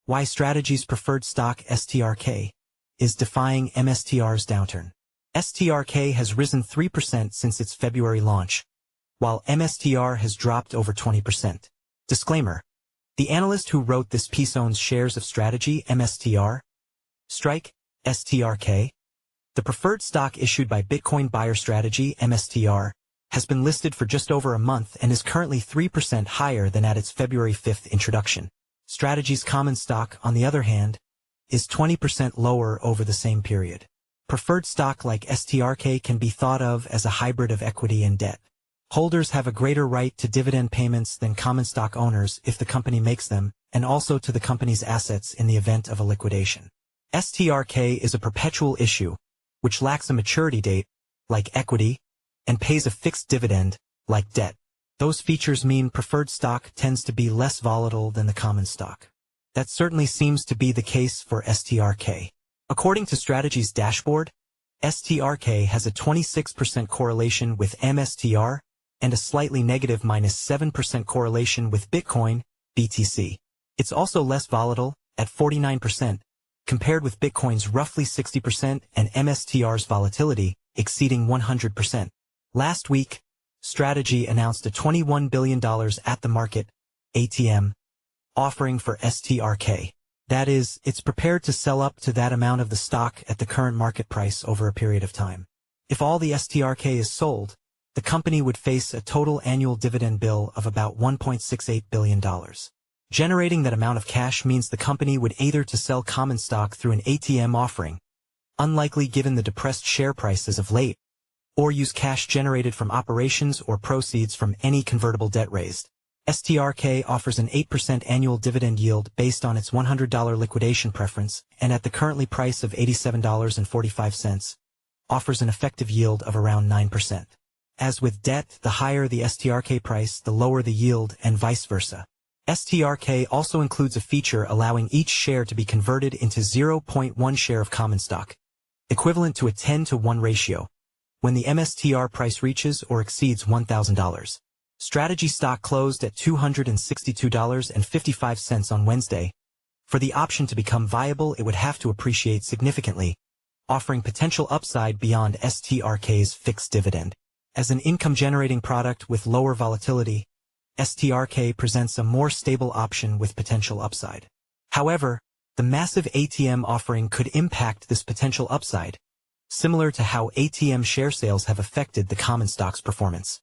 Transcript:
Why Strategy's preferred stock STRK is defying MSTR's downturn. STRK has risen 3% since its February launch, while MSTR has dropped over 20%. Disclaimer: the analyst who wrote this piece owns shares of Strategy MSTR, Strike, STRK. The preferred stock issued by Bitcoin buyer Strategy MSTR has been listed for just over a month and is currently 3% higher than at its February 5th introduction. Strategy's common stock, on the other hand, is 20% lower over the same period. Preferred stock like STRK can be thought of as a hybrid of equity and debt. Holders have a greater right to dividend payments than common stock owners if the company makes them, and also to the company's assets in the event of a liquidation. STRK is a perpetual issue, which lacks a maturity date, like equity, and pays a fixed dividend, like debt. Those features mean preferred stock tends to be less volatile than the common stock. That certainly seems to be the case for STRK. According to Strategy's dashboard, STRK has a 26% correlation with MSTR and a slightly negative -7% correlation with Bitcoin, BTC. It's also less volatile, at 49%, compared with Bitcoin's roughly 60% and MSTR's volatility, exceeding 100%. Last week, Strategy announced a $21 billion at-the-market ATM offering for STRK. That is, it's prepared to sell up to that amount of the stock at the current market price over a period of time. If all the STRK is sold, the company would face a total annual dividend bill of about $1.68 billion. Generating that amount of cash means the company would either to sell common stock through an ATM offering, unlikely given the depressed share prices of late, or use cash generated from operations or proceeds from any convertible debt raised. STRK offers an 8% annual dividend yield based on its $100 liquidation preference, and at the currently price of $87.45, offers an effective yield of around 9%. As with debt, the higher the STRK price, the lower the yield, and vice versa. STRK also includes a feature allowing each share to be converted into 0.1 share of common stock, equivalent to a 10-to-1 ratio, when the MSTR price reaches or exceeds $1,000. Strategy stock closed at $262.55 on Wednesday. For the option to become viable, it would have to appreciate significantly, offering potential upside beyond STRK's fixed dividend. As an income-generating product with lower volatility, STRK presents a more stable option with potential upside. However, the massive ATM offering could impact this potential upside, similar to how ATM share sales have affected the common stock's performance.